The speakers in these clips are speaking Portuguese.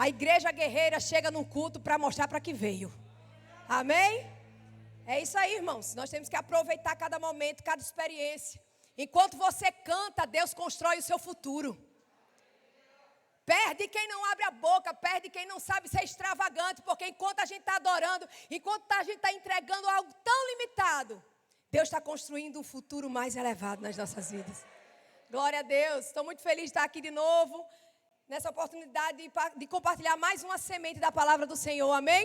A igreja guerreira chega no culto para mostrar para que veio. Amém? É isso aí, irmãos. Nós temos que aproveitar cada momento, cada experiência. Enquanto você canta, Deus constrói o seu futuro. Perde quem não abre a boca, perde quem não sabe ser extravagante, porque enquanto a gente está adorando, enquanto a gente está entregando algo tão limitado, Deus está construindo um futuro mais elevado nas nossas vidas. Glória a Deus. Estou muito feliz de estar aqui de novo, nessa oportunidade de compartilhar mais uma semente da palavra do Senhor. Amém?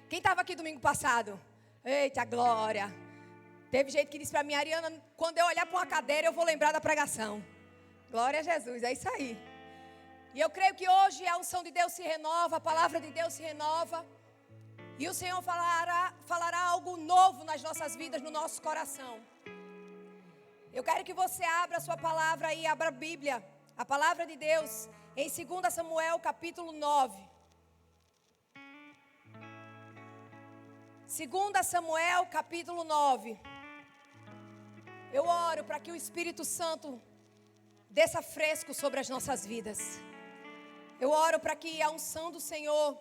Quem estava aqui domingo passado? Eita, glória. Teve gente que disse para mim, Ariana, quando eu olhar para uma cadeira, eu vou lembrar da pregação. Glória a Jesus, é isso aí. E eu creio que hoje a unção de Deus se renova, a palavra de Deus se renova. E o Senhor falará algo novo nas nossas vidas, no nosso coração. Eu quero que você abra a sua palavra e abra a Bíblia, a palavra de Deus, em 2 Samuel capítulo 9. 2 Samuel capítulo 9. Eu oro para que o Espírito Santo desça fresco sobre as nossas vidas. Eu oro para que a unção do Senhor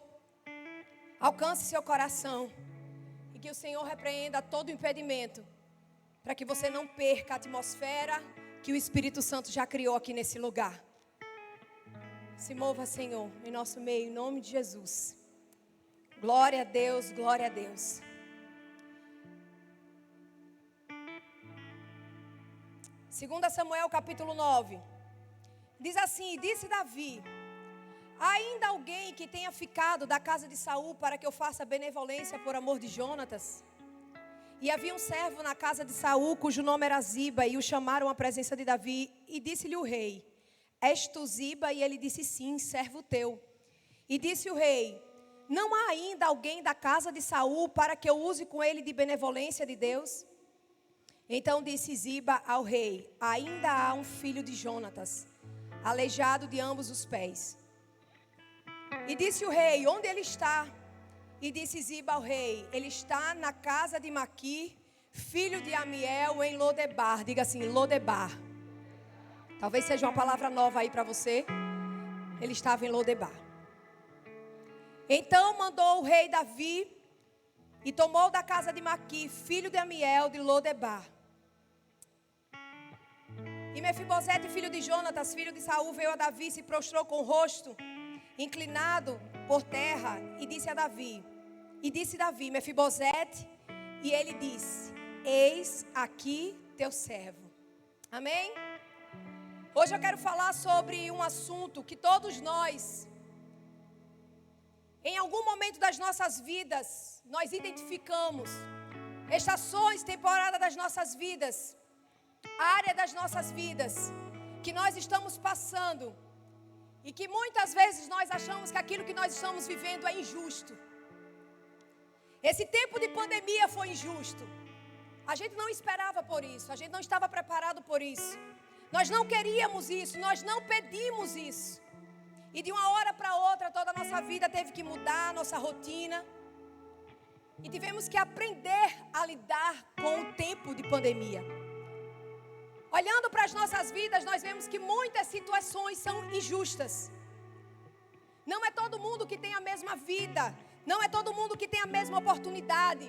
alcance seu coração. E que o Senhor repreenda todo impedimento. Para que você não perca a atmosfera que o Espírito Santo já criou aqui nesse lugar. Se mova, Senhor, em nosso meio, em nome de Jesus. Glória a Deus, glória a Deus. Segunda Samuel capítulo 9. Diz assim, disse Davi: ainda alguém que tenha ficado da casa de Saul para que eu faça benevolência por amor de Jonatas? E havia um servo na casa de Saul, cujo nome era Ziba, e o chamaram à presença de Davi, e disse-lhe o rei: és tu Ziba? E ele disse: sim, servo teu. E disse o rei: não há ainda alguém da casa de Saul para que eu use com ele de benevolência de Deus? Então disse Ziba ao rei: ainda há um filho de Jonatas, aleijado de ambos os pés. E disse o rei: onde ele está? E disse Ziba ao rei: ele está na casa de Maqui, filho de Amiel, em Lodebar. Diga assim, Lodebar. Talvez seja uma palavra nova aí para você. Ele estava em Lodebar. Então mandou o rei Davi e tomou da casa de Maqui, filho de Amiel, de Lodebar. E Mefibosete, filho de Jonatas, filho de Saul, veio a Davi, se prostrou com o rosto inclinado por terra, e disse a Davi, Mefibosete, e ele disse: eis aqui teu servo. Amém? Hoje eu quero falar sobre um assunto que todos nós, em algum momento das nossas vidas, nós identificamos estações, temporada das nossas vidas, área das nossas vidas, que nós estamos passando, e que muitas vezes nós achamos que aquilo que nós estamos vivendo é injusto. Esse tempo de pandemia foi injusto. A gente não esperava por isso, a gente não estava preparado por isso. Nós não queríamos isso, nós não pedimos isso. E de uma hora para outra toda a nossa vida teve que mudar, a nossa rotina. E tivemos que aprender a lidar com o tempo de pandemia. Olhando para as nossas vidas, nós vemos que muitas situações são injustas. Não é todo mundo que tem a mesma vida. Não é todo mundo que tem a mesma oportunidade.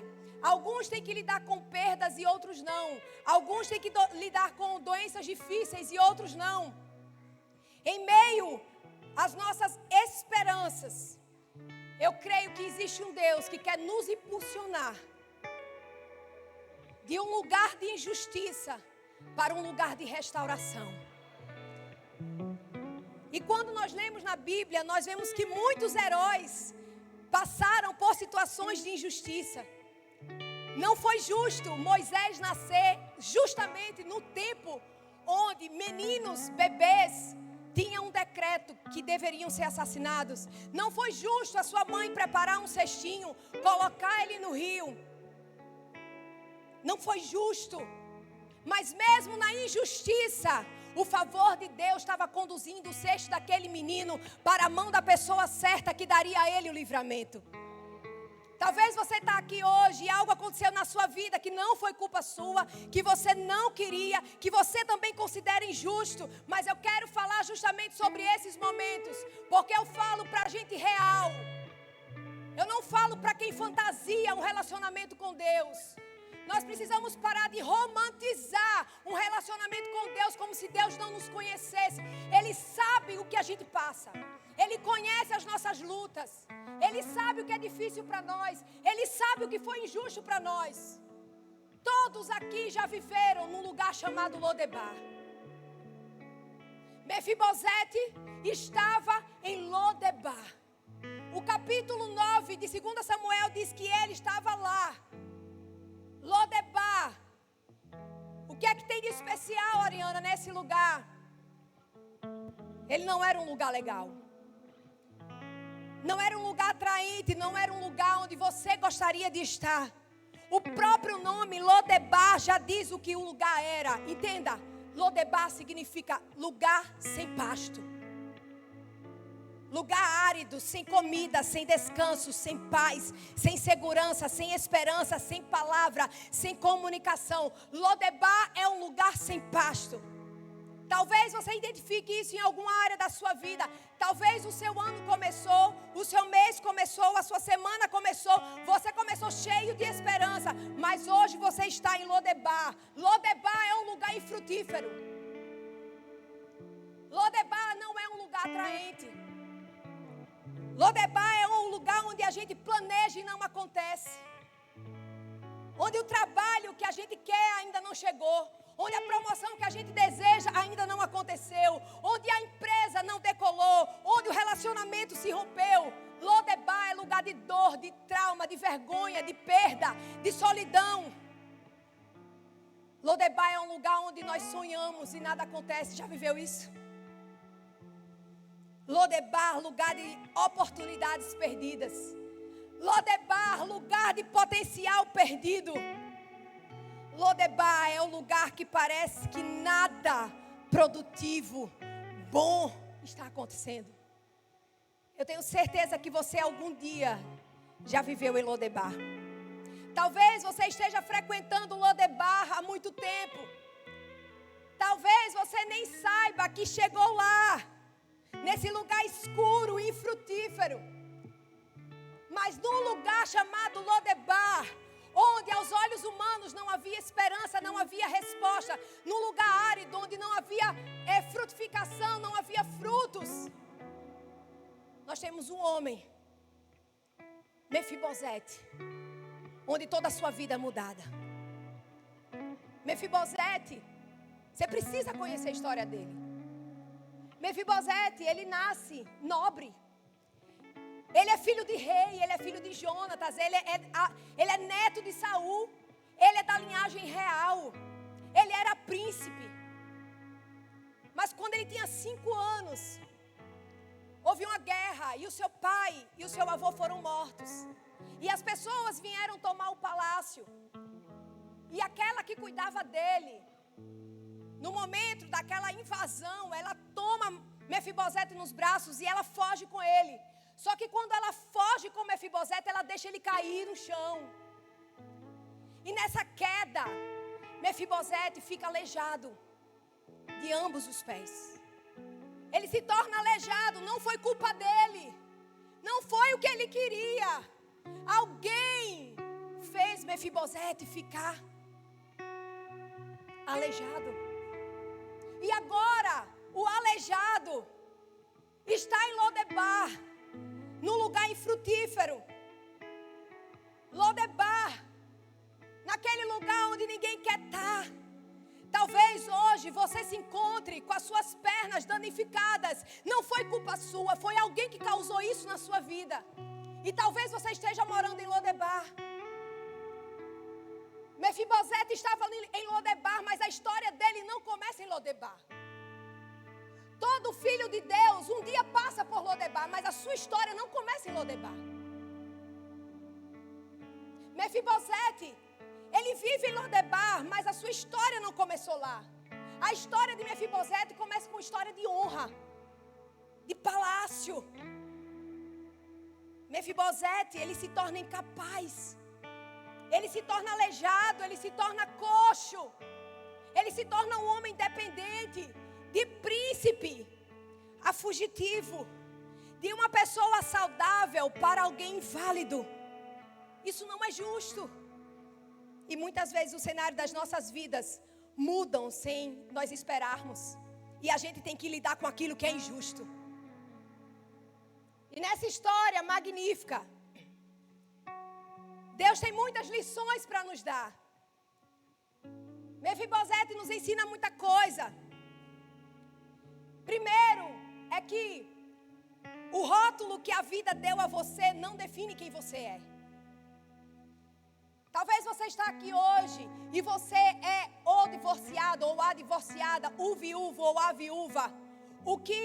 Alguns têm que lidar com perdas e outros não. Alguns têm que lidar com doenças difíceis e outros não. Em meio às nossas esperanças, eu creio que existe um Deus que quer nos impulsionar de um lugar de injustiça para um lugar de restauração. E quando nós lemos na Bíblia, nós vemos que muitos heróis passaram por situações de injustiça. Não foi justo Moisés nascer justamente no tempo onde meninos, bebês, tinham um decreto que deveriam ser assassinados. Não foi justo a sua mãe preparar um cestinho, colocar ele no rio. Não foi justo. Mas mesmo na injustiça, o favor de Deus estava conduzindo o cesto daquele menino para a mão da pessoa certa que daria a ele o livramento. Talvez você está aqui hoje e algo aconteceu na sua vida que não foi culpa sua, que você não queria, que você também considera injusto. Mas eu quero falar justamente sobre esses momentos, porque eu falo para gente real. Eu não falo para quem fantasia um relacionamento com Deus. Nós precisamos parar de romantizar um relacionamento com Deus como se Deus não nos conhecesse. Ele sabe o que a gente passa. Ele conhece as nossas lutas. Ele sabe o que é difícil para nós. Ele sabe o que foi injusto para nós. Todos aqui já viveram num lugar chamado Lodebar. Mefibosete estava em Lodebar. O capítulo 9 de 2 Samuel diz que ele estava lá. Lodebar. O que é que tem de especial, Ariana, nesse lugar? Ele não era um lugar legal. Não era um lugar atraente, não era um lugar onde você gostaria de estar. O próprio nome Lodebar já diz o que o lugar era. Entenda, Lodebar significa lugar sem pasto. Lugar árido, sem comida, sem descanso, sem paz, sem segurança, sem esperança, sem palavra, sem comunicação. Lodebar é um lugar sem pasto. Talvez você identifique isso em alguma área da sua vida. Talvez o seu ano começou, o seu mês começou, a sua semana começou. Você começou cheio de esperança, mas hoje você está em Lodebar. Lodebar é um lugar infrutífero. Lodebar não é um lugar atraente. Lodebar é um lugar onde a gente planeja e não acontece. Onde o trabalho que a gente quer ainda não chegou. Onde a promoção que a gente deseja ainda não aconteceu. Onde a empresa não decolou. Onde o relacionamento se rompeu. Lodebar é lugar de dor, de trauma, de vergonha, de perda, de solidão. Lodebar é um lugar onde nós sonhamos e nada acontece. Já viveu isso? Lodebar, lugar de oportunidades perdidas. Lodebar, lugar de potencial perdido. Lodebar é um lugar que parece que nada produtivo, bom está acontecendo. Eu tenho certeza que você algum dia já viveu em Lodebar. Talvez você esteja frequentando Lodebar há muito tempo. Talvez você nem saiba que chegou lá. Nesse lugar escuro e infrutífero. Mas num lugar chamado Lodebar, onde aos olhos humanos não havia esperança, não havia resposta. Num lugar árido, onde não havia frutificação, não havia frutos. Nós temos um homem, Mefibosete, onde toda a sua vida é mudada. Mefibosete, você precisa conhecer a história dele. Mefibosete, ele nasce nobre. Ele é filho de rei, ele é filho de Jonatas, ele é neto de Saul. Ele é da linhagem real. Ele era príncipe. Mas quando ele tinha 5 anos, houve uma guerra e o seu pai e o seu avô foram mortos. E as pessoas vieram tomar o palácio. E aquela que cuidava dele, no momento daquela invasão, ela toma Mefibosete nos braços e ela foge com ele. Só que quando ela foge com Mefibosete, ela deixa ele cair no chão. E nessa queda, Mefibosete fica aleijado de ambos os pés. Ele se torna aleijado, não foi culpa dele. Não foi o que ele queria. Alguém fez Mefibosete ficar aleijado. E agora, o aleijado está em Lodebar, num lugar infrutífero. Lodebar, naquele lugar onde ninguém quer estar. Talvez hoje você se encontre com as suas pernas danificadas. Não foi culpa sua, foi alguém que causou isso na sua vida. E talvez você esteja morando em Lodebar. Mefibosete estava em Lodebar, mas a história dele não começa em Lodebar. Todo filho de Deus um dia passa por Lodebar, mas a sua história não começa em Lodebar. Mefibosete, ele vive em Lodebar, mas a sua história não começou lá. A história de Mefibosete começa com história de honra, de palácio. Mefibosete, ele se torna incapaz. Ele se torna aleijado, ele se torna coxo. Ele se torna um homem dependente, de príncipe a fugitivo, de uma pessoa saudável para alguém inválido. Isso não é justo. E muitas vezes o cenário das nossas vidas mudam sem nós esperarmos. E a gente tem que lidar com aquilo que é injusto. E nessa história magnífica, Deus tem muitas lições para nos dar. Mefibosete nos ensina muita coisa. Primeiro, é que o rótulo que a vida deu a você não define quem você é. Talvez você está aqui hoje e você é o divorciado ou a divorciada, o viúvo ou a viúva. O que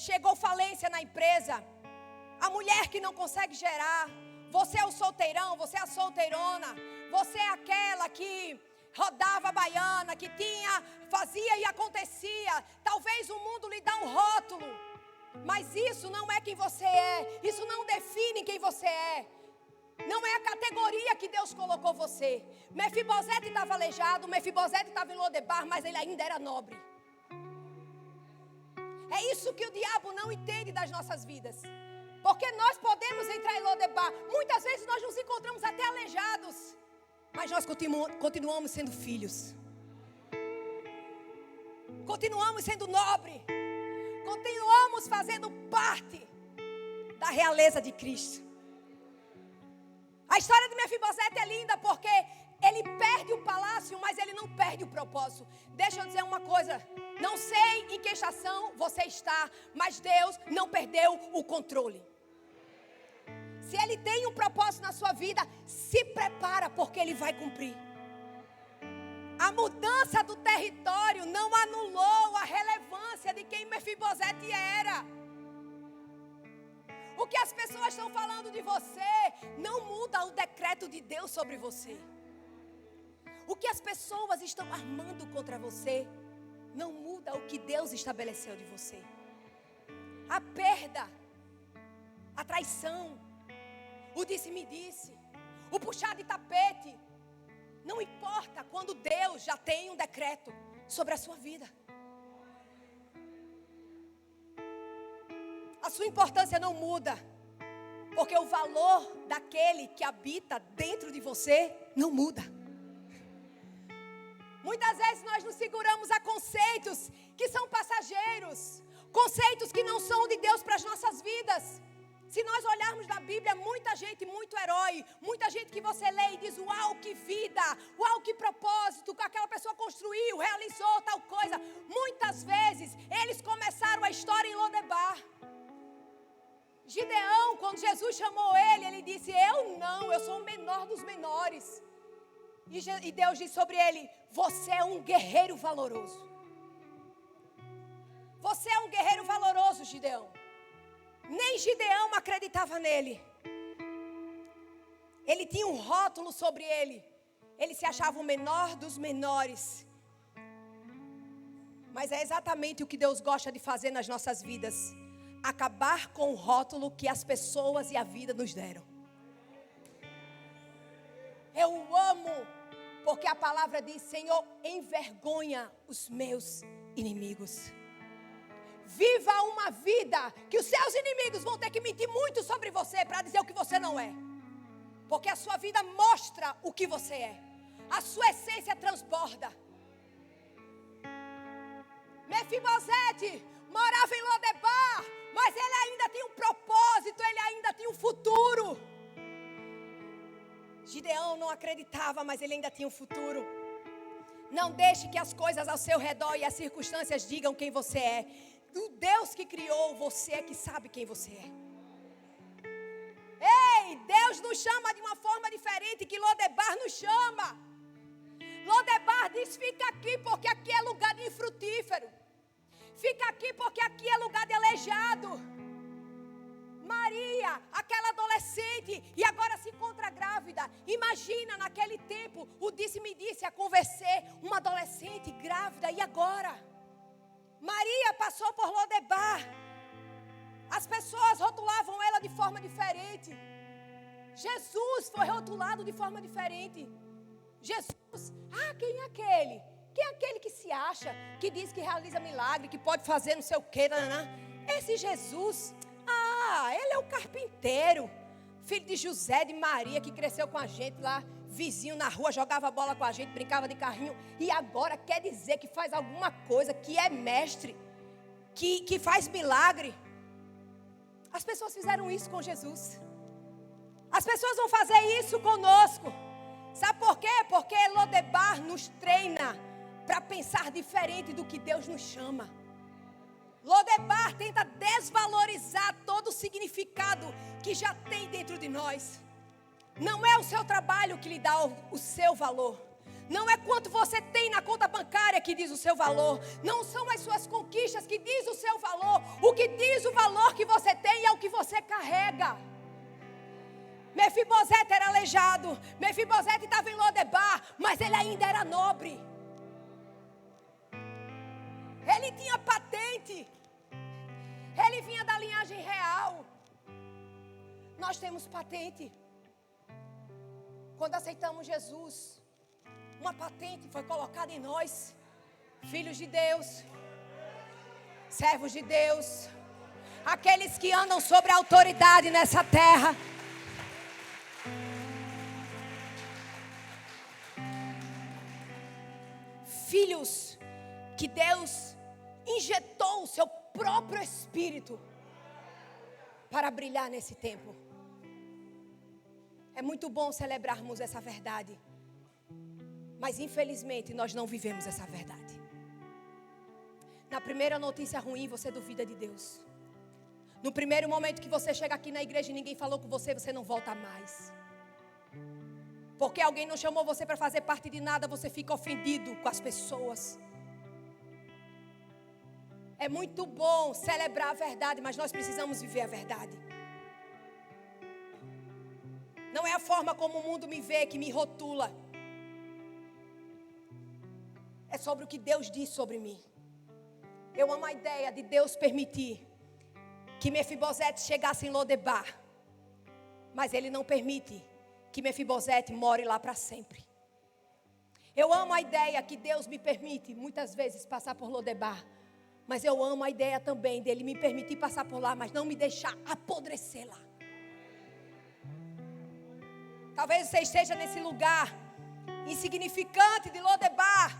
chegou falência na empresa. A mulher que não consegue gerar. Você é o solteirão, você é a solteirona. Você é aquela que rodava a baiana, que fazia e acontecia. Talvez o mundo lhe dá um rótulo. Mas isso não é quem você é. Isso não define quem você é. Não é a categoria que Deus colocou você. Mefibosete estava aleijado, Mefibosete estava em Lodebar, mas ele ainda era nobre. É isso que o diabo não entende das nossas vidas. Porque nós podemos entrar em Lodebar. Muitas vezes nós nos encontramos até aleijados. Mas nós continuamos sendo filhos. Continuamos sendo nobre. Continuamos fazendo parte da realeza de Cristo. A história de Mefibosete é linda porque ele perde o palácio, mas ele não perde o propósito. Deixa eu dizer uma coisa. Não sei em que estação você está, mas Deus não perdeu o controle. Se Ele tem um propósito na sua vida, se prepara porque Ele vai cumprir. A mudança do território não anulou a relevância de quem Mefibosete era. O que as pessoas estão falando de você não muda o decreto de Deus sobre você. O que as pessoas estão armando contra você não muda o que Deus estabeleceu de você. A perda, a traição, o disse-me-disse, o puxar de tapete, não importa quando Deus já tem um decreto sobre a sua vida. A sua importância não muda, porque o valor daquele que habita dentro de você não muda. Muitas vezes nós nos seguramos a conceitos que são passageiros, conceitos que não são de Deus para as nossas vidas. Se nós olharmos na Bíblia, muita gente, muito herói, muita gente que você lê e diz, uau, que vida, uau, que propósito, que aquela pessoa construiu, realizou tal coisa. Muitas vezes, eles começaram a história em Lodebar. Gideão, quando Jesus chamou ele, ele disse, eu sou o menor dos menores. E Deus disse sobre ele, você é um guerreiro valoroso. Você é um guerreiro valoroso, Gideão. Nem Gideão acreditava nele. Ele tinha um rótulo sobre ele. Ele se achava o menor dos menores. Mas é exatamente o que Deus gosta de fazer nas nossas vidas. Acabar com o rótulo que as pessoas e a vida nos deram. Eu amo, porque a palavra diz, Senhor, envergonha os meus inimigos. Viva uma vida que os seus inimigos vão ter que mentir muito sobre você para dizer o que você não é. Porque a sua vida mostra o que você é. A sua essência transborda. Mefibosete morava em Lodebar, mas ele ainda tinha um propósito, ele ainda tinha um futuro. Gideão não acreditava, mas ele ainda tinha um futuro. Não deixe que as coisas ao seu redor e as circunstâncias digam quem você é. O Deus que criou você é que sabe quem você é. Ei, Deus nos chama de uma forma diferente que Lodebar nos chama. Lodebar diz, fica aqui porque aqui é lugar de infrutífero. Fica aqui porque aqui é lugar de aleijado. Maria, aquela adolescente, e agora se encontra grávida. Imagina naquele tempo, o disse-me-disse a convencer uma adolescente grávida, e agora? Maria passou por Lodebar. As pessoas rotulavam ela de forma diferente. Jesus foi rotulado de forma diferente. Jesus, quem é aquele? Quem é aquele que se acha, que diz que realiza milagre, que pode fazer não sei o quê, esse Jesus, ele é o carpinteiro, filho de José, de Maria, que cresceu com a gente lá, vizinho na rua, jogava bola com a gente, brincava de carrinho, e agora quer dizer que faz alguma coisa, que é mestre, que faz milagre. As pessoas fizeram isso com Jesus. As pessoas vão fazer isso conosco. Sabe por quê? Porque Lodebar nos treina para pensar diferente do que Deus nos chama. Lodebar tenta desvalorizar todo o significado que já tem dentro de nós. Não é o seu trabalho que lhe dá o seu valor. Não é quanto você tem na conta bancária que diz o seu valor. Não são as suas conquistas que diz o seu valor. O que diz o valor que você tem é o que você carrega. Mefibosete era aleijado. Mefibosete estava em Lodebar, mas ele ainda era nobre. Ele tinha patente. Ele vinha da linhagem real. Nós temos patente. Quando aceitamos Jesus, uma patente foi colocada em nós. Filhos de Deus, servos de Deus, aqueles que andam sobre a autoridade nessa terra. Filhos que Deus injetou o seu próprio Espírito para brilhar nesse tempo. É muito bom celebrarmos essa verdade, mas infelizmente nós não vivemos essa verdade. Na primeira notícia ruim, você duvida de Deus. No primeiro momento que você chega aqui na igreja e ninguém falou com você, você não volta mais. Porque alguém não chamou você para fazer parte de nada, você fica ofendido com as pessoas. É muito bom celebrar a verdade, mas nós precisamos viver a verdade. Não é a forma como o mundo me vê que me rotula. É sobre o que Deus diz sobre mim. Eu amo a ideia de Deus permitir que Mefibosete chegasse em Lodebar, mas Ele não permite que Mefibosete more lá para sempre. Eu amo a ideia que Deus me permite muitas vezes passar por Lodebar, mas eu amo a ideia também dele me permitir passar por lá, mas não me deixar apodrecer lá. Talvez você esteja nesse lugar insignificante de Lodebar,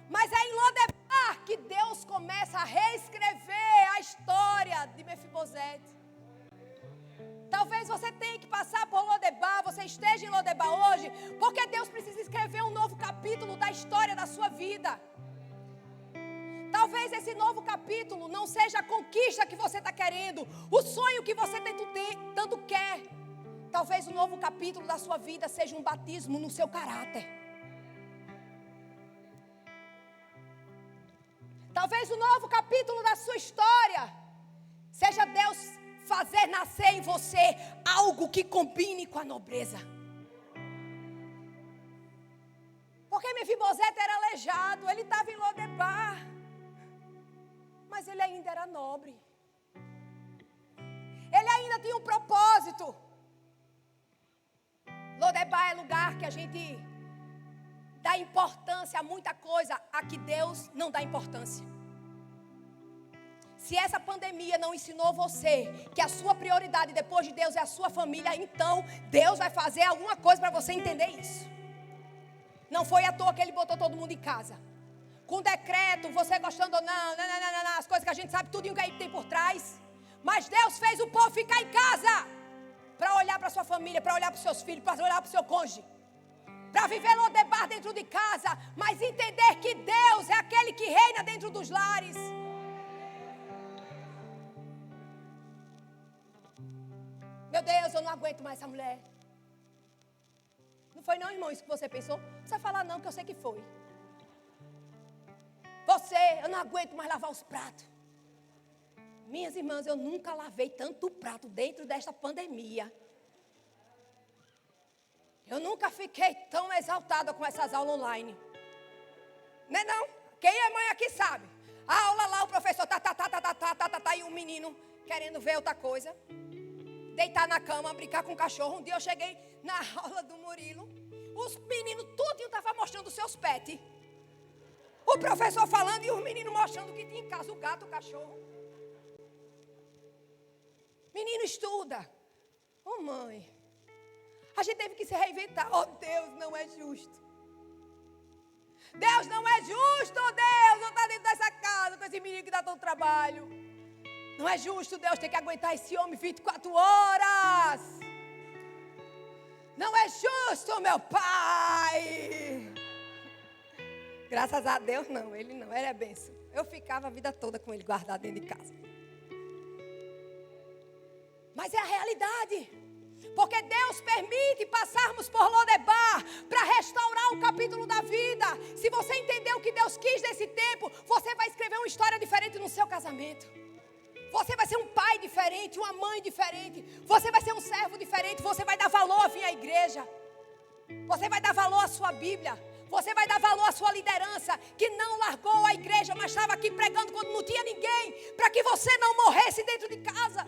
mas é em Lodebar que Deus começa a reescrever a história de Mefibosete. Talvez você tenha que passar por Lodebar, você esteja em Lodebar hoje, porque Deus precisa escrever um novo capítulo da história da sua vida. Talvez esse novo capítulo não seja a conquista que você está querendo, o sonho que você tanto quer. Talvez o novo capítulo da sua vida seja um batismo no seu caráter. Talvez o novo capítulo da sua história seja Deus fazer nascer em você algo que combine com a nobreza. Porque Mefibosete era aleijado, ele estava em Lodebar, mas ele ainda era nobre. Ele ainda tinha um propósito. Lodebar é lugar que a gente dá importância a muita coisa a que Deus não dá importância. Se essa pandemia não ensinou você que a sua prioridade depois de Deus é a sua família, então Deus vai fazer alguma coisa para você entender isso. Não foi à toa que Ele botou todo mundo em casa. Com decreto, você gostando ou não, as coisas que a gente sabe, tudo o que aí tem por trás. Mas Deus fez o povo ficar em casa para olhar para a sua família, para olhar para os seus filhos, para olhar para o seu cônjuge. Para viver Lodebar dentro de casa, mas entender que Deus é aquele que reina dentro dos lares. Meu Deus, eu não aguento mais essa mulher. Não foi não, irmão, isso que você pensou? Não precisa falar não, que eu sei que foi. Eu não aguento mais lavar os pratos. Minhas irmãs, eu nunca lavei tanto prato dentro desta pandemia. Eu nunca fiquei tão exaltada com essas aulas online. Não é não? Quem é mãe aqui sabe. A aula lá, o professor tá, e um menino querendo ver outra coisa. deitar na cama, brincar com o cachorro. Um dia eu cheguei na aula do Murilo, os meninos tudinho estavam mostrando os seus pets. O professor falando e os meninos mostrando o que tinha em casa, o gato, o cachorro. Menino estuda. Oh, mãe, a gente teve que se reinventar. Oh, Deus não é justo. Deus não é justo, Deus não está dentro dessa casa com esse menino que dá tanto trabalho. Não é justo Deus ter que aguentar esse homem 24 horas. Não é justo, meu pai. Graças a Deus não, ele é benção. Eu ficava a vida toda com ele guardado dentro de casa. Mas é a realidade. Porque Deus permite passarmos por Lodebar para restaurar o capítulo da vida. Se você entender o que Deus quis nesse tempo, você vai escrever uma história diferente no seu casamento. Você vai ser um pai diferente, uma mãe diferente. Você vai ser um servo diferente. Você vai dar valor a vir à igreja. Você vai dar valor à sua Bíblia. Você vai dar valor à sua liderança, que não largou a igreja, mas estava aqui pregando quando não tinha ninguém, para que você não morresse dentro de casa.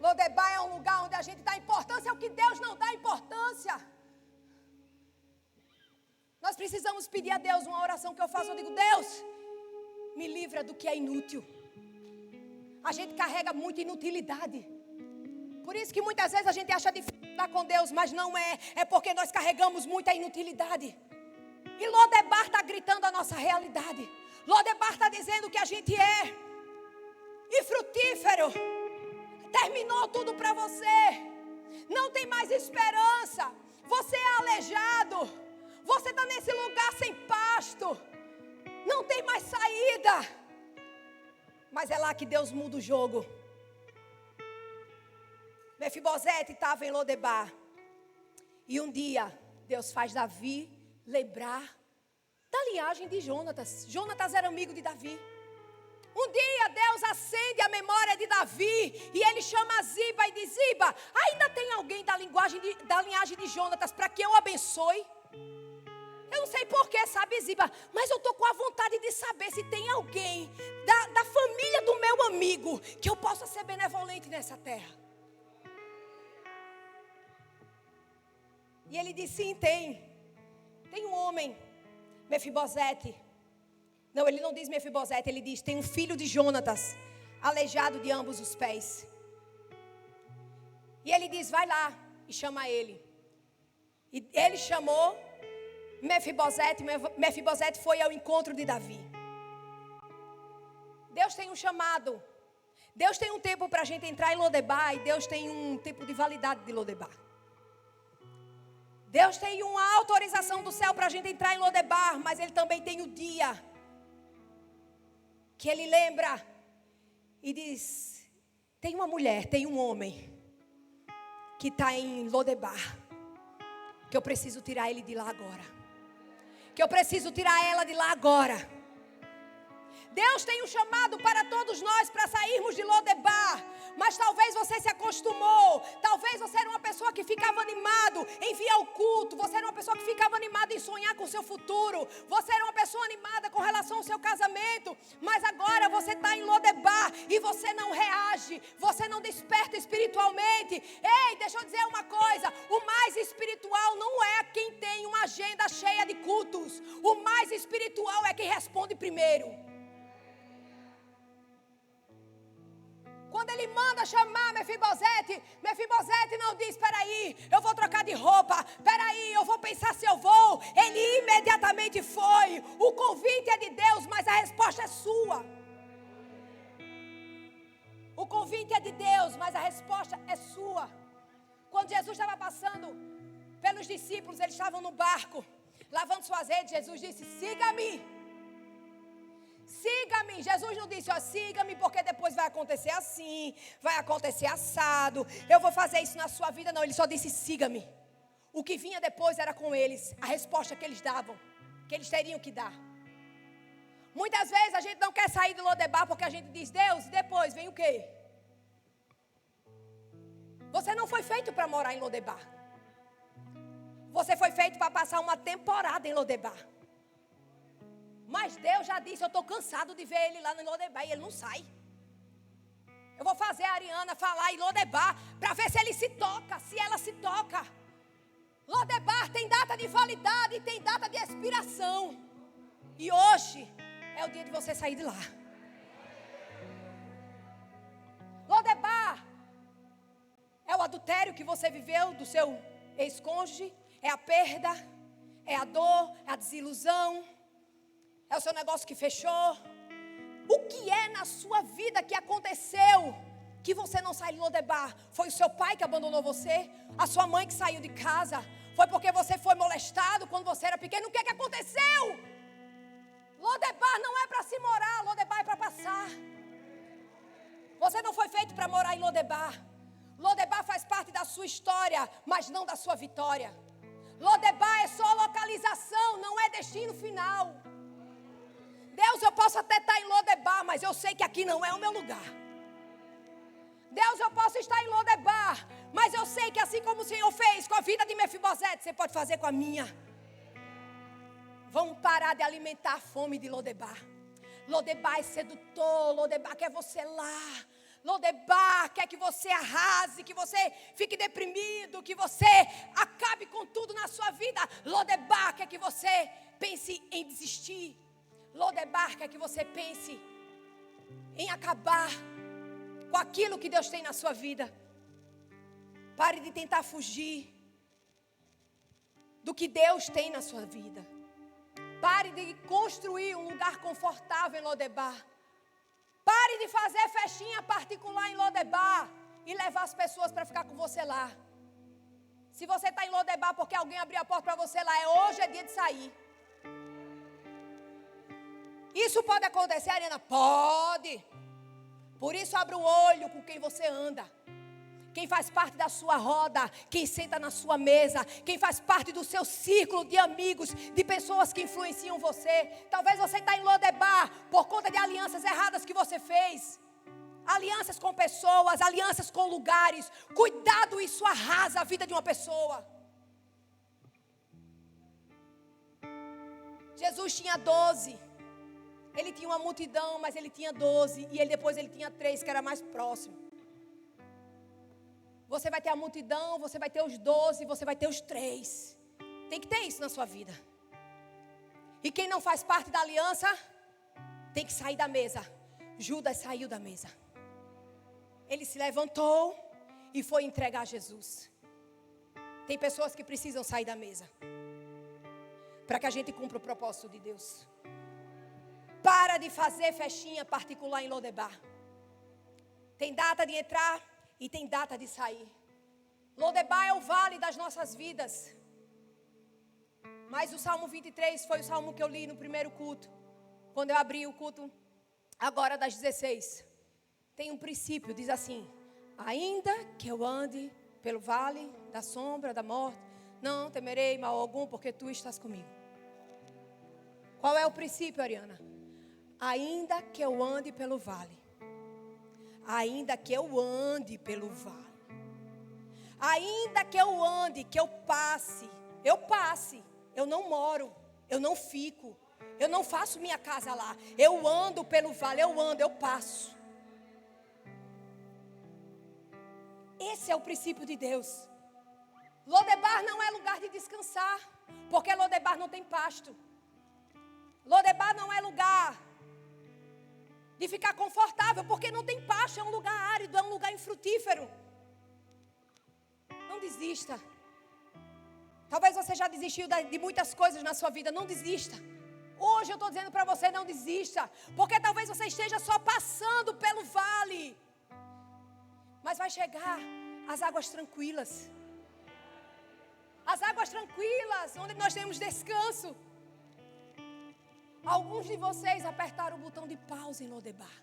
Lodebar é um lugar onde a gente dá importância ao que Deus não dá importância. Nós precisamos pedir a Deus uma oração que eu faço. Eu digo: Deus, me livra do que é inútil. A gente carrega muita inutilidade. Por isso que muitas vezes a gente acha difícil estar com Deus, mas não é. É porque nós carregamos muita inutilidade. E Lodebar está gritando a nossa realidade. Lodebar está dizendo que a gente é infrutífero. Terminou tudo para você. Não tem mais esperança. Você é aleijado. Você está nesse lugar sem pasto. Não tem mais saída. Mas é lá que Deus muda o jogo. Mefibosete estava em Lodebar. E um dia Deus faz Davi lembrar da linhagem de Jonatas. Jonatas era amigo de Davi. Um dia Deus acende a memória de Davi e ele chama Ziba e diz: Ziba, ainda tem alguém da linhagem de Jonatas para que eu abençoe? Eu não sei porquê, sabe, Ziba, mas eu estou com a vontade de saber se tem alguém da família do meu amigo que eu possa ser benevolente nessa terra. E ele disse: sim, tem. Tem um homem, Mefibosete. Não, ele não diz Mefibosete, ele diz: tem um filho de Jonatas, aleijado de ambos os pés. E ele diz: vai lá e chama ele. E ele chamou Mefibosete. Mefibosete foi ao encontro de Davi. Deus tem um chamado. Deus tem um tempo para a gente entrar em Lodebar. E Deus tem um tempo de validade de Lodebar. Deus tem uma autorização do céu para a gente entrar em Lodebar. Mas Ele também tem o dia que Ele lembra e diz: tem uma mulher, tem um homem que está em Lodebar, que eu preciso tirar ele de lá agora. Que eu preciso tirar ela de lá agora. Deus tem um chamado para todos nós para sairmos de Lodebar. Mas talvez você se acostumou. Talvez você era uma pessoa que ficava animado em vir ao culto. Você era uma pessoa que ficava animada em sonhar com o seu futuro. Você era uma pessoa animada com relação ao seu casamento. Mas agora você está em Lodebar e você não reage. Você não desperta espiritualmente. Ei, deixa eu dizer uma coisa. O mais espiritual não é quem tem uma agenda cheia de cultos. O mais espiritual é quem responde primeiro. Quando ele manda chamar Mefibosete, Mefibosete não diz: peraí, eu vou trocar de roupa, peraí, eu vou pensar se eu vou. Ele imediatamente foi. O convite é de Deus, mas a resposta é sua. O convite é de Deus, mas a resposta é sua. Quando Jesus estava passando pelos discípulos, eles estavam no barco, lavando suas redes, Jesus disse: siga-me. Siga-me. Jesus não disse: ó, siga-me porque depois vai acontecer assim, vai acontecer assado, eu vou fazer isso na sua vida. Não, ele só disse: siga-me. O que vinha depois era com eles, a resposta que eles davam, que eles teriam que dar. Muitas vezes a gente não quer sair do Lodebar porque a gente diz: Deus, e depois vem o quê? Você não foi feito para morar em Lodebar. Você foi feito para passar uma temporada em Lodebar. Mas Deus já disse: eu estou cansado de ver ele lá no Lodebar. E ele não sai. Eu vou fazer a Ariana falar em Lodebar para ver se ele se toca, se ela se toca. Lodebar tem data de validade e tem data de expiração. E hoje é o dia de você sair de lá. Lodebar é o adultério que você viveu do seu ex-cônjuge, é a perda, é a dor, é a desilusão, é o seu negócio que fechou. O que é na sua vida que aconteceu que você não saiu de Lodebar? Foi o seu pai que abandonou você? A sua mãe que saiu de casa? Foi porque você foi molestado quando você era pequeno? O que é que aconteceu? Lodebar não é para se morar, Lodebar é para passar. Você não foi feito para morar em Lodebar. Lodebar faz parte da sua história, mas não da sua vitória. Lodebar é só localização, não é destino final. Deus, eu posso até estar em Lodebar, mas eu sei que aqui não é o meu lugar. Deus, eu posso estar em Lodebar, mas eu sei que assim como o Senhor fez com a vida de Mefibosete, você pode fazer com a minha. Vamos parar de alimentar a fome de Lodebar. Lodebar é sedutor, Lodebar quer você lá. Lodebar quer que você arrase, que você fique deprimido, que você acabe com tudo na sua vida. Lodebar quer que você pense em desistir. Lodebar quer que você pense em acabar com aquilo que Deus tem na sua vida. Pare de tentar fugir do que Deus tem na sua vida. Pare de construir um lugar confortável em Lodebar. Pare de fazer festinha particular em Lodebar e levar as pessoas para ficar com você lá. Se você está em Lodebar porque alguém abriu a porta para você lá, hoje é dia de sair. Isso pode acontecer, Ariana? Pode. Por isso abra o olho com quem você anda. Quem faz parte da sua roda, quem senta na sua mesa, quem faz parte do seu círculo de amigos, de pessoas que influenciam você. Talvez você está em Lodebar por conta de alianças erradas que você fez. Alianças com pessoas, alianças com lugares. Cuidado, isso arrasa a vida de uma pessoa. Jesus tinha 12. Ele tinha uma multidão, mas ele tinha 12. E depois ele tinha 3, que era mais próximo. Você vai ter a multidão, você vai ter os 12, você vai ter os 3. Tem que ter isso na sua vida. E quem não faz parte da aliança, tem que sair da mesa. Judas saiu da mesa. Ele se levantou e foi entregar a Jesus. Tem pessoas que precisam sair da mesa para que a gente cumpra o propósito de Deus. Para de fazer festinha particular em Lodebar. Tem data de entrar e tem data de sair. Lodebar é o vale das nossas vidas. Mas o Salmo 23 foi o salmo que eu li no primeiro culto. Quando eu abri o culto, agora das 16. Tem um princípio, diz assim: ainda que eu ande pelo vale da sombra da morte, não temerei mal algum, porque tu estás comigo. Qual é o princípio, Ariana? Ainda que eu ande pelo vale. Ainda que eu ande pelo vale. Ainda que eu ande, que eu passe. Eu não moro, eu não fico. Eu não faço minha casa lá. Eu ando pelo vale, eu passo. Esse é o princípio de Deus. Lodebar não é lugar de descansar, porque Lodebar não tem pasto. Lodebar não é lugar de ficar confortável, porque não tem pasto, é um lugar árido, é um lugar infrutífero. Não desista. Talvez você já desistiu de muitas coisas na sua vida, não desista. Hoje eu estou dizendo para você, não desista, porque talvez você esteja só passando pelo vale, mas vai chegar as águas tranquilas. As águas tranquilas, onde nós temos descanso. Alguns de vocês apertaram o botão de pausa em Lodebar.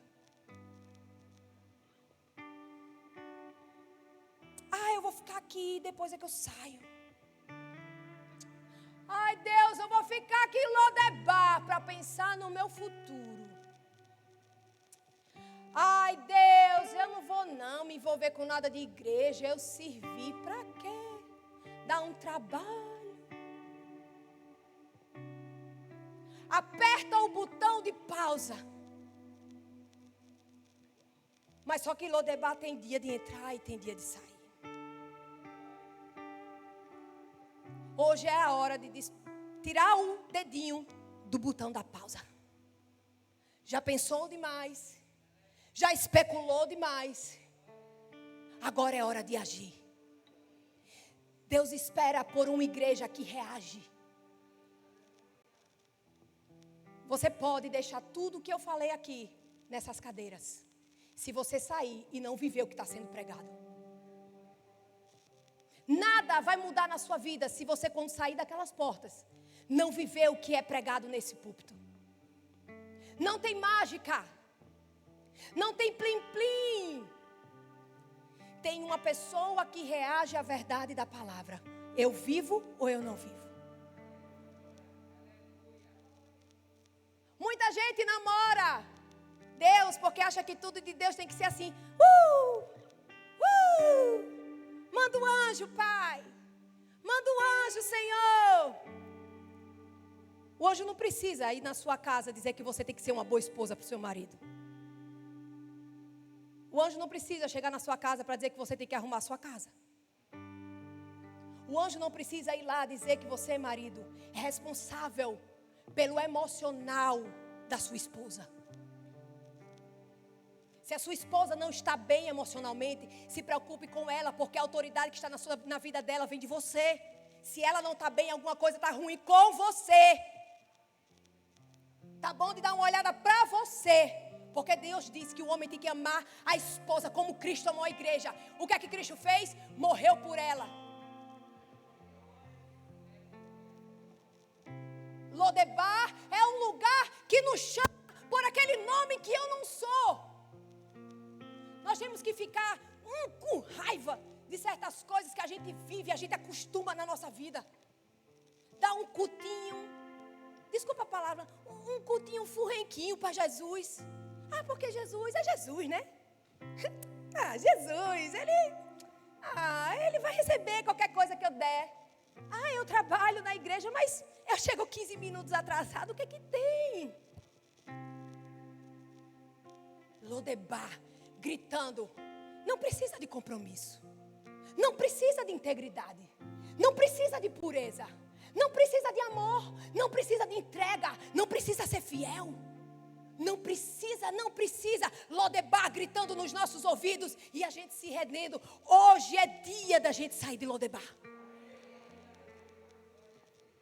Eu vou ficar aqui, depois é que eu saio. Ai, Deus, eu vou ficar aqui em Lodebar para pensar no meu futuro. Ai, Deus, eu não vou não me envolver com nada de igreja. Eu servi para quê? Dar um trabalho. Aperta o botão de pausa. Mas só que Lodebar tem dia de entrar e tem dia de sair. Hoje é a hora de tirar o dedinho do botão da pausa. Já pensou demais. Já especulou demais. Agora é hora de agir. Deus espera por uma igreja que reage. Você pode deixar tudo o que eu falei aqui nessas cadeiras, se você sair e não viver o que está sendo pregado. Nada vai mudar na sua vida se você, quando sair daquelas portas, não viver o que é pregado nesse púlpito. Não tem mágica. Não tem plim-plim. Tem uma pessoa que reage à verdade da palavra. Eu vivo ou eu não vivo? Muita gente namora Deus porque acha que tudo de Deus tem que ser assim. Manda um anjo, Pai. Manda um anjo, Senhor. O anjo não precisa ir na sua casa dizer que você tem que ser uma boa esposa para o seu marido. O anjo não precisa chegar na sua casa para dizer que você tem que arrumar a sua casa. O anjo não precisa ir lá dizer que você, marido, é responsável pelo emocional da sua esposa. Se a sua esposa não está bem emocionalmente, se preocupe com ela, porque a autoridade que está na vida dela vem de você. Se ela não está bem, alguma coisa está ruim com você. Está bom de dar uma olhada para você. Porque Deus disse que o homem tem que amar a esposa como Cristo amou a igreja. O que é que Cristo fez? Morreu por ela. Lodebar é um lugar que nos chama por aquele nome que eu não sou. Nós temos que ficar com raiva de certas coisas que a gente vive, a gente acostuma na nossa vida. Dá um cultinho, desculpa a palavra, um cultinho furrenquinho para Jesus. Porque Jesus é Jesus, né? Jesus, ele vai receber qualquer coisa que eu der. Eu trabalho na igreja, mas eu chego 15 minutos atrasado, o que é que tem? Lodebar, gritando, não precisa de compromisso, não precisa de integridade, não precisa de pureza, não precisa de amor, não precisa de entrega, não precisa ser fiel. Não precisa. Lodebar gritando nos nossos ouvidos e a gente se rendendo. Hoje é dia da gente sair de Lodebar.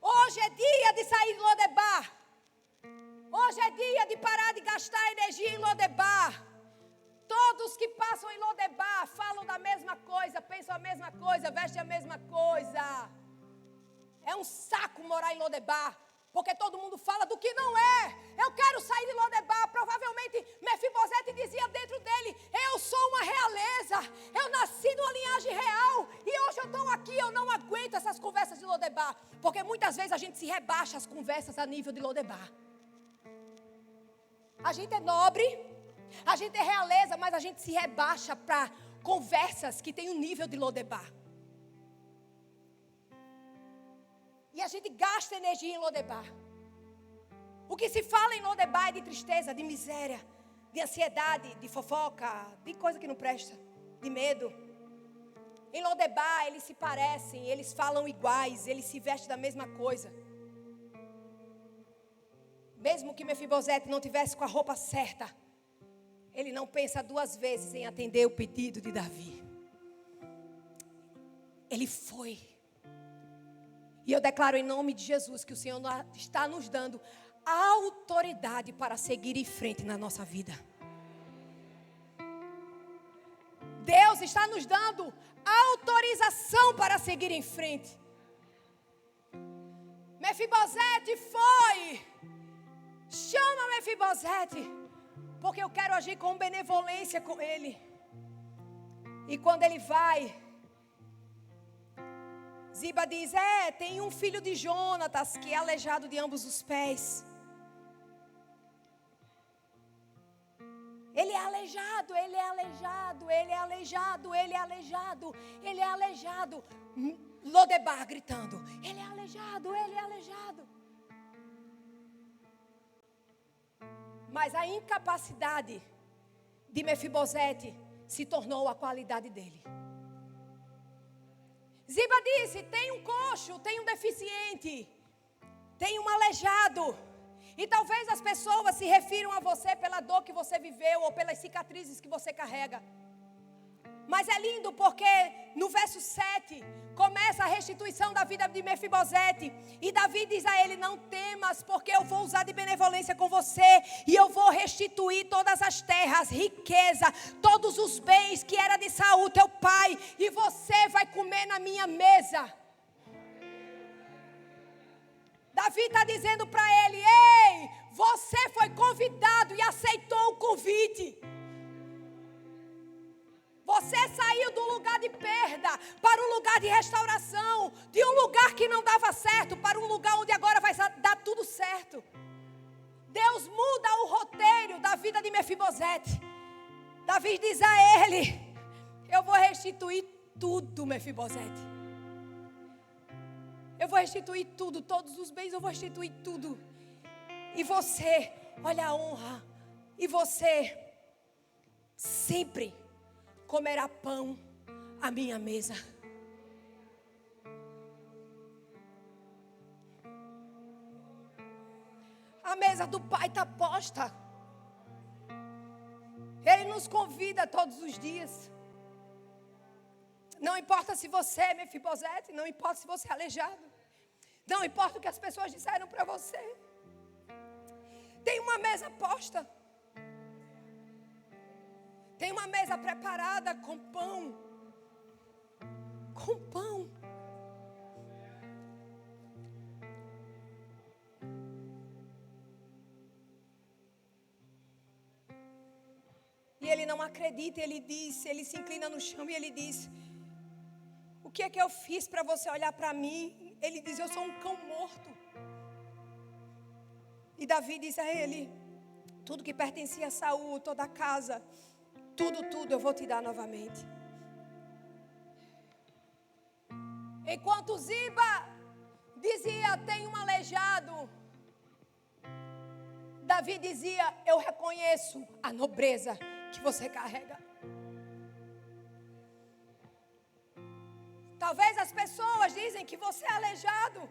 Hoje é dia de sair de Lodebar. Hoje é dia de parar de gastar energia em Lodebar. Todos que passam em Lodebar falam da mesma coisa, pensam a mesma coisa, vestem a mesma coisa. É um saco morar em Lodebar. Porque todo mundo fala do que não é. Eu quero sair de Lodebar. Provavelmente Mefibosete dizia dentro dele: eu sou uma realeza. Eu nasci numa linhagem real. E hoje eu estou aqui. Eu não aguento essas conversas de Lodebar. Porque muitas vezes a gente se rebaixa as conversas a nível de Lodebar. A gente é nobre. A gente é realeza. Mas a gente se rebaixa para conversas que tem um nível de Lodebar. E a gente gasta energia em Lodebar. O que se fala em Lodebar é de tristeza, de miséria, de ansiedade, de fofoca, de coisa que não presta, de medo. Em Lodebar eles se parecem, eles falam iguais, eles se vestem da mesma coisa. Mesmo que Mefibosete não tivesse com a roupa certa, ele não pensa duas vezes em atender o pedido de Davi. Ele foi. E eu declaro em nome de Jesus que o Senhor está nos dando autoridade para seguir em frente na nossa vida. Deus está nos dando autorização para seguir em frente. Mefibosete foi. Chama Mefibosete, porque eu quero agir com benevolência com ele. E quando ele vai, Ziba diz, tem um filho de Jonatas que é aleijado de ambos os pés. Ele é aleijado, ele é aleijado, ele é aleijado, ele é aleijado, ele é aleijado. Lodebar gritando, ele é aleijado, ele é aleijado. Mas a incapacidade de Mefibosete se tornou a qualidade dele. Ziba disse: tem um coxo, tem um deficiente, tem um aleijado. E talvez as pessoas se refiram a você pela dor que você viveu ou pelas cicatrizes que você carrega. Mas é lindo porque no verso 7 começa a restituição da vida de Mefibosete. E Davi diz a ele: não temas, porque eu vou usar de benevolência com você. E eu vou restituir todas as terras, riqueza, todos os bens que era de Saul, teu pai. E você vai comer na minha mesa. Davi está dizendo para ele: ei, você foi convidado e aceitou o convite. Você saiu do lugar de perda para um lugar de restauração, de um lugar que não dava certo para um lugar onde agora vai dar tudo certo. Deus muda o roteiro da vida de Mefibosete. Davi diz a ele: eu vou restituir tudo, Mefibosete. Eu vou restituir tudo, todos os bens eu vou restituir tudo. E você, olha a honra, e você sempre comerá pão à minha mesa. A mesa do Pai está posta. Ele nos convida todos os dias. Não importa se você é Mefibosete, não importa se você é aleijado. Não importa o que as pessoas disseram para você. Tem uma mesa posta. Tem uma mesa preparada com pão. Com pão. E ele não acredita, ele diz, ele se inclina no chão e ele diz: o que é que eu fiz para você olhar para mim? Ele diz: eu sou um cão morto. E Davi diz a ele: tudo que pertencia a Saul, toda a casa, tudo eu vou te dar novamente. Enquanto Ziba dizia: tem um aleijado, Davi dizia: eu reconheço a nobreza que você carrega. Talvez as pessoas dizem que você é aleijado,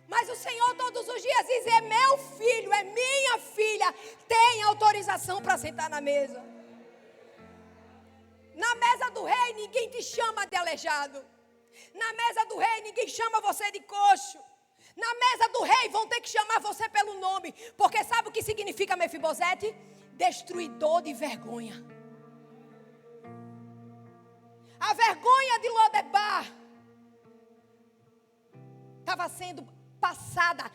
mas o Senhor todos os dias diz: é meu filho, é minha filha, tem autorização para sentar na mesa. Na mesa do rei ninguém te chama de aleijado. Na mesa do rei ninguém chama você de coxo. Na mesa do rei vão ter que chamar você pelo nome. Porque sabe o que significa Mefibosete? Destruidor de vergonha. A vergonha de Lodebar estava sendo passada,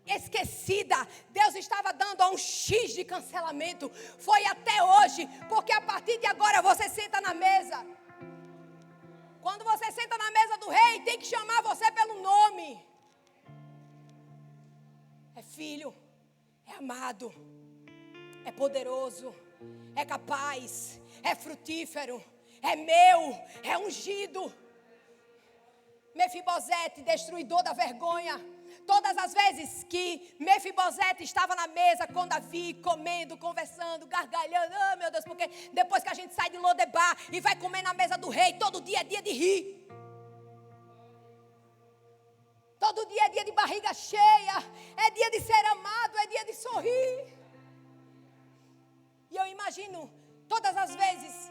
esquecida. Deus estava dando a um X de cancelamento. Foi até hoje, porque a partir de agora você senta na mesa. Quando você senta na mesa do rei, tem que chamar você pelo nome. É filho, é amado, é poderoso, é capaz, é frutífero, é meu, é ungido. Mefibosete, destruidor da vergonha. Todas as vezes que Mefibosete estava na mesa com Davi, comendo, conversando, gargalhando, oh meu Deus, porque depois que a gente sai de Lodebar e vai comer na mesa do rei, todo dia é dia de rir. Todo dia é dia de barriga cheia, é dia de ser amado, é dia de sorrir. E eu imagino todas as vezes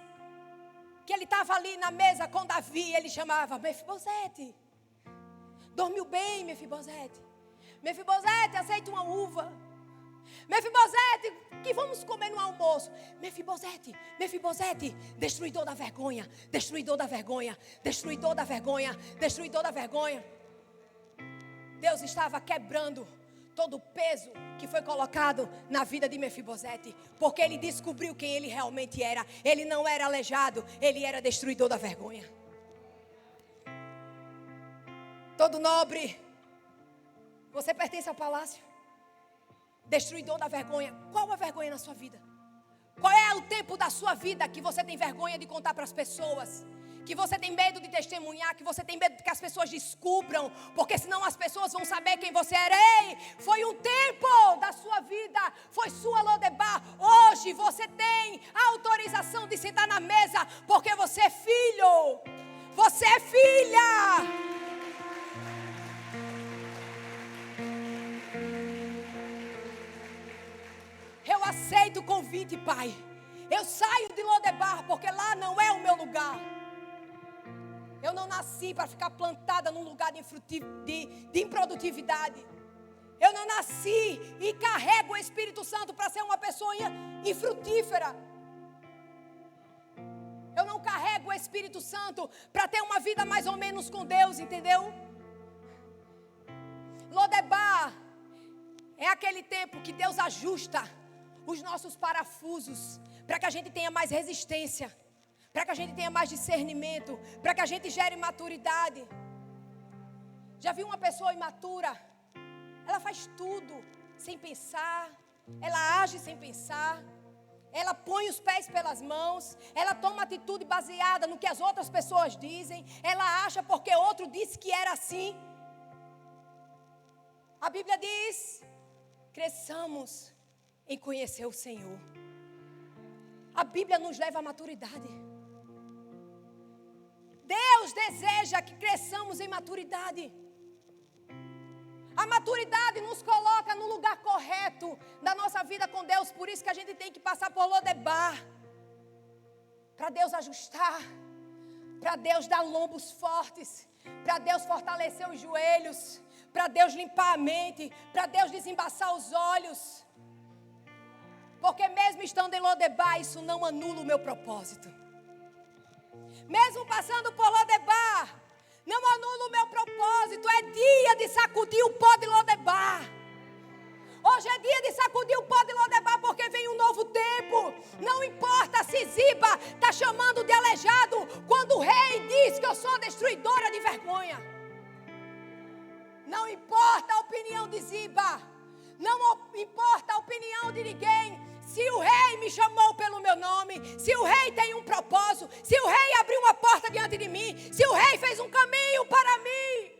que ele estava ali na mesa com Davi, ele chamava: Mefibosete, dormiu bem, Mefibosete? Mefibosete, aceita uma uva. Mefibosete, que vamos comer no almoço? Mefibosete, Mefibosete, destruidor da vergonha, destruidor da vergonha, destruidor da vergonha, destruidor da vergonha. Deus estava quebrando todo o peso que foi colocado na vida de Mefibosete, porque ele descobriu quem ele realmente era. Ele não era aleijado, ele era destruidor da vergonha. Todo nobre, você pertence ao palácio. Destruidor da vergonha. Qual a vergonha na sua vida? Qual é o tempo da sua vida que você tem vergonha de contar para as pessoas? que você tem medo de testemunhar, que você tem medo de que as pessoas descubram, porque senão as pessoas vão saber quem você era. Ei, foi um tempo da sua vida, foi sua Lodebar. Hoje você tem a autorização de sentar na mesa, porque você é filho, você é filha. Eu aceito o convite, Pai. Eu saio de Lodebar, porque lá não é o meu lugar. Eu não nasci para ficar plantada num lugar de improdutividade. Eu não nasci e carrego o Espírito Santo para ser uma pessoa infrutífera. Eu não carrego o Espírito Santo para ter uma vida mais ou menos com Deus, entendeu? Lodebar é aquele tempo que Deus ajusta os nossos parafusos para que a gente tenha mais resistência, para que a gente tenha mais discernimento, para que a gente gere maturidade. Já viu uma pessoa imatura? Ela faz tudo sem pensar, ela age sem pensar, ela põe os pés pelas mãos, ela toma atitude baseada no que as outras pessoas dizem, ela acha porque outro disse que era assim. A Bíblia diz: cresçamos em conhecer o Senhor. A Bíblia nos leva à maturidade. Deus deseja que cresçamos em maturidade. A maturidade nos coloca no lugar correto da nossa vida com Deus. Por isso que a gente tem que passar por Lodebar, para Deus ajustar, para Deus dar lombos fortes, para Deus fortalecer os joelhos, para Deus limpar a mente, para Deus desembaçar os olhos. Porque mesmo estando em Lodebar, isso não anula o meu propósito. Mesmo passando por Lodebar, não anula o meu propósito. É dia de sacudir o pó de Lodebar. Hoje é dia de sacudir o pó de Lodebar, porque vem um novo tempo. Não importa se Ziba está chamando de aleijado, quando o rei diz que eu sou destruidora de vergonha. Não importa a opinião de Ziba, não importa a opinião de ninguém. Se o rei me chamou pelo meu nome, se o rei tem um propósito, se o rei abriu uma porta diante de mim, se o rei fez um caminho para mim,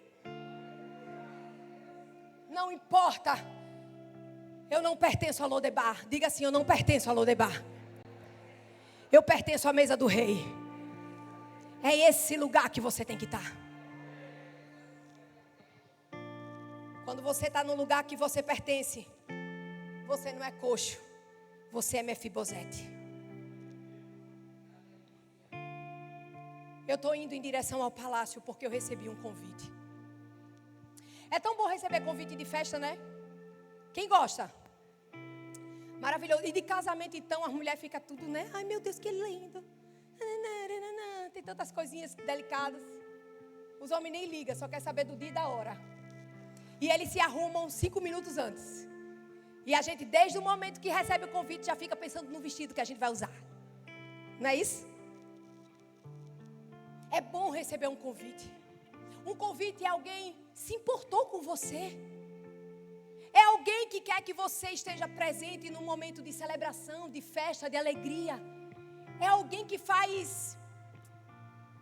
não importa. Eu não pertenço a Lodebar. Diga assim: eu não pertenço a Lodebar. Eu pertenço à mesa do rei. É esse lugar que você tem que estar. Quando você está no lugar que você pertence, você não é coxo, você é Mefibosete. Eu estou indo em direção ao palácio porque eu recebi um convite. É tão bom receber convite de festa, né? Quem gosta? Maravilhoso. E de casamento, então, as mulheres ficam tudo, né? Ai, meu Deus, que lindo. Tem tantas coisinhas delicadas. Os homens nem ligam, só quer saber do dia e da hora. E eles se arrumam 5 minutos antes. E a gente, desde o momento que recebe o convite, já fica pensando no vestido que a gente vai usar. Não é isso? É bom receber um convite. Um convite é alguém que se importou com você. É alguém que quer que você esteja presente num momento de celebração, de festa, de alegria. É alguém que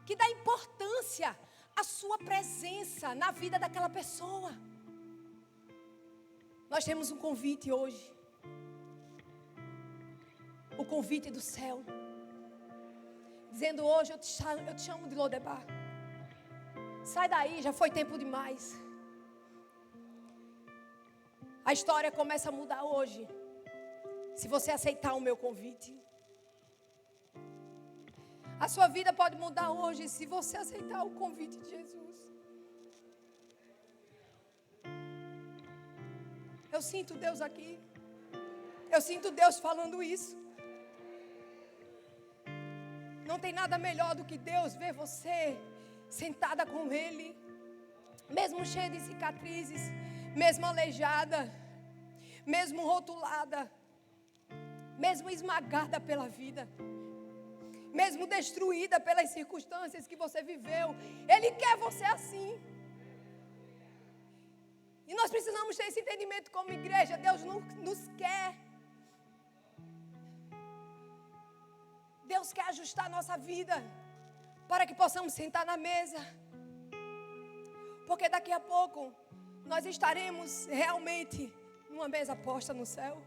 que dá importância à sua presença na vida daquela pessoa. Nós temos um convite hoje. O convite do céu. Dizendo: hoje eu te chamo de Lodebar. Sai daí, já foi tempo demais. A história começa a mudar hoje, se você aceitar o meu convite. A sua vida pode mudar hoje, se você aceitar o convite de Jesus. Eu sinto Deus aqui. Eu sinto Deus falando isso. Não tem nada melhor do que Deus ver você sentada com Ele, mesmo cheia de cicatrizes, mesmo aleijada, mesmo rotulada, mesmo esmagada pela vida, mesmo destruída pelas circunstâncias que você viveu. Ele quer você assim. E nós precisamos ter esse entendimento como igreja. Deus nos quer. Deus quer ajustar a nossa vida. para que possamos sentar na mesa. Porque daqui a pouco nós estaremos realmente numa mesa posta no céu.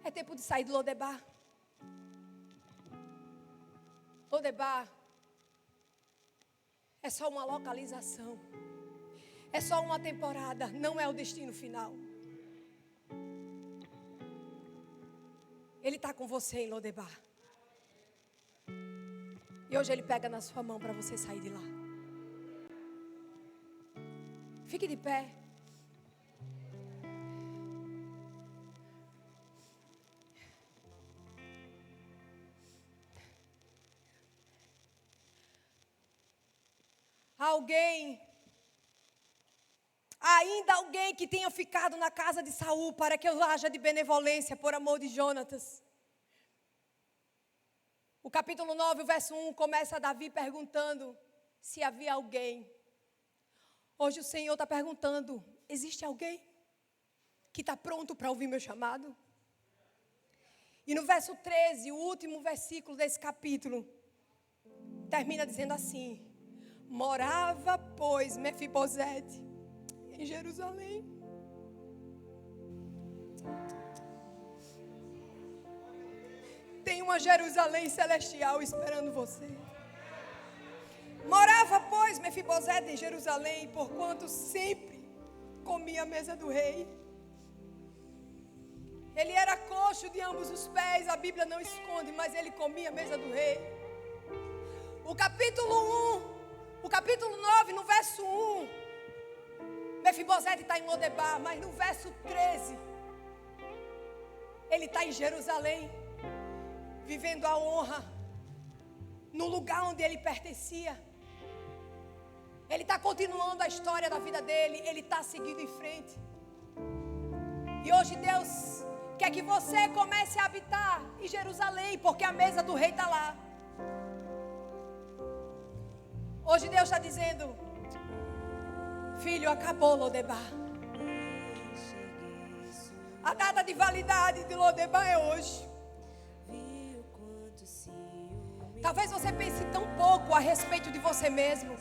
É tempo de sair do Lodebar. Lodebar é só uma localização. É só uma temporada, não é o destino final. Ele está com você em Lodebar. E hoje Ele pega na sua mão para você sair de lá. Fique de pé. Ainda alguém que tenha ficado na casa de Saul para que eu haja de benevolência por amor de Jonatas. O capítulo 9, o verso 1, começa Davi perguntando se havia alguém. Hoje o Senhor está perguntando, existe alguém que está pronto para ouvir meu chamado? E no verso 13, o último versículo desse capítulo, termina dizendo assim: morava, pois, Mefibosete em Jerusalém. Tem uma Jerusalém celestial esperando você. Morava, pois, Mefibosete em Jerusalém, porquanto sempre comia a mesa do rei. Ele era coxo de ambos os pés, a Bíblia não esconde, mas ele comia a mesa do rei. O capítulo 9, no verso 1, Mefibosete está em Lodebar, mas no verso 13, ele está em Jerusalém, vivendo a honra, no lugar onde ele pertencia. Ele está continuando a história da vida dele, ele está seguindo em frente. E hoje Deus quer que você comece a habitar em Jerusalém, porque a mesa do rei está lá. Hoje Deus está dizendo: filho, acabou Lodebar. A data de validade de Lodebar é hoje. Talvez você pense tão pouco a respeito de você mesmo,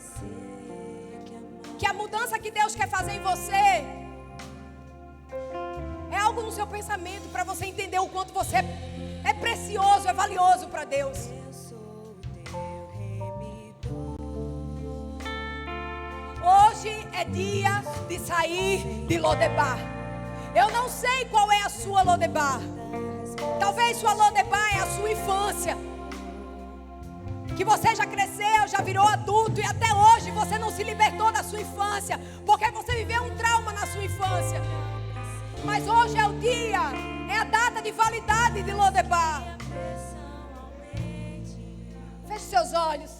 que a mudança que Deus quer fazer em você é algo no seu pensamento, para você entender o quanto você é precioso, é valioso para Deus. Hoje é dia de sair de Lodebar. Eu não sei qual é a sua Lodebar. Talvez sua Lodebar é a sua infância, que você já cresceu, já virou adulto e até hoje você não se libertou da sua infância, porque você viveu um trauma na sua infância. Mas hoje é o dia, é a data de validade de Lodebar. Feche seus olhos.